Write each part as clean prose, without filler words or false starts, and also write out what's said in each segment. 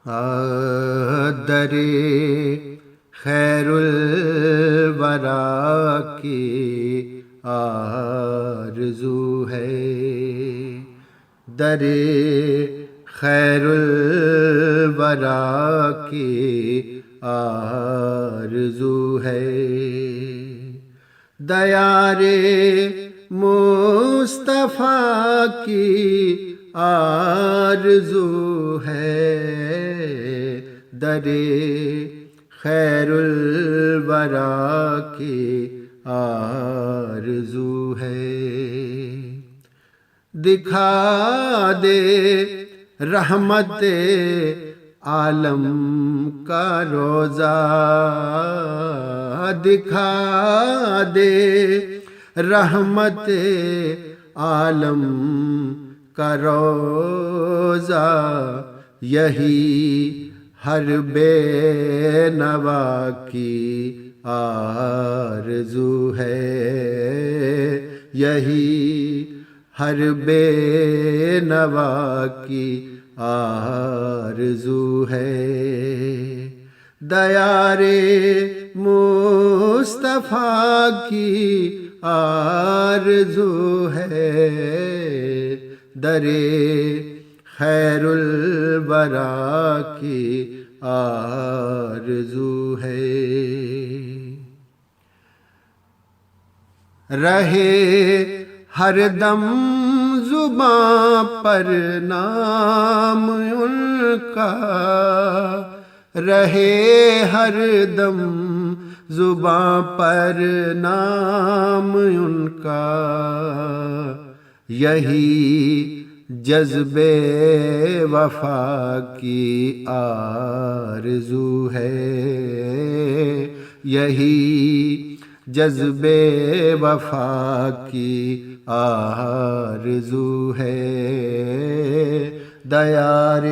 در خیر الورا کی آرزو ہے، در خیر الورا کی آرزو ہے، دیار مصطفیٰ کی آرزو ہے، در خیر الورا کی آرزو ہے، دکھا دے رحمت عالم کا روزہ، دکھا دے رحمت عالم کا روزہ، یہی ہر بے نوا کی آرزو ہے، یہی ہر بے نوا کی آرزو ہے، دیار مصطفیٰ کی آرزو ہے، در خیر الورا کی آرزو ہے، رہے ہر دم زباں پر نام ان کا، رہے ہر دم زباں پر نام ان کا، یہی جذبے وفا کی آرزو ہے، یہی جذبے وفا کی آرزو ہے، دیار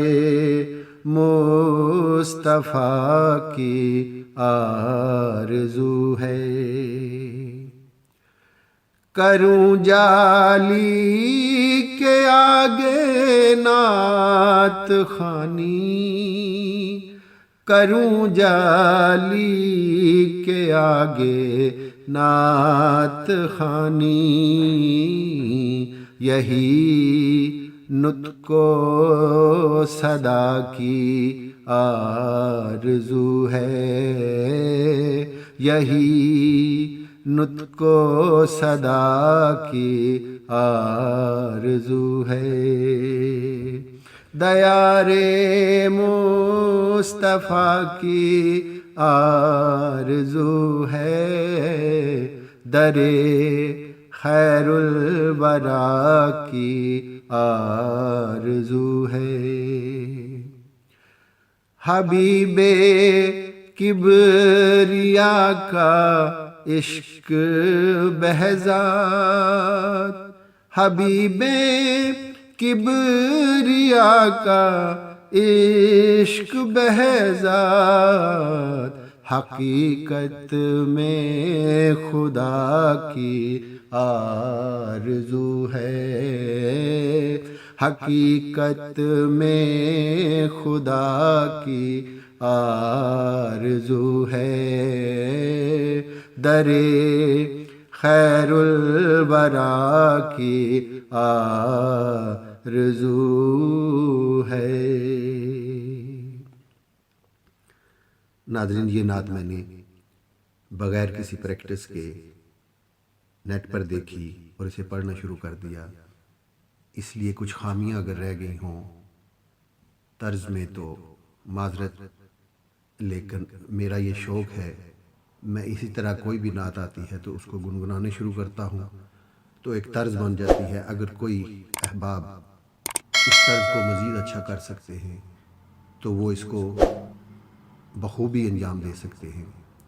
مصطفیٰ کی آرزو ہے، کروں جالی کے آگے نعت خوانی، کروں جالی کے آگے نعت خوانی، یہی نطق و صدا کی آرزو ہے، یہی نطق و صدا کی آرزو ہے، دیار مصطفیٰ کی آرزو ہے، در خیر الورا کی آرزو ہے، حبیب کبریا کا عشق بہزاد، حبیب کبریا کا عشق بہزاد، حقیقت میں خدا کی آرزو ہے، حقیقت میں خدا کی آرزو ہے، در خیر الورا کی آرزو ہے۔ ناظرین، یہ نعت میں نے بغیر کسی پریکٹس کے نیٹ پر دیکھی اور اسے پڑھنا شروع کر دیا، اس لیے کچھ خامیاں اگر رہ گئی ہوں طرز میں تو معذرت، لیکن میرا یہ شوق ہے، میں اسی طرح کوئی بھی نعت آتی ہے تو اس کو گنگنانے شروع کرتا ہوں تو ایک طرز بن جاتی ہے۔ اگر کوئی احباب اس طرز کو مزید اچھا کر سکتے ہیں تو وہ اس کو بخوبی انجام دے سکتے ہیں۔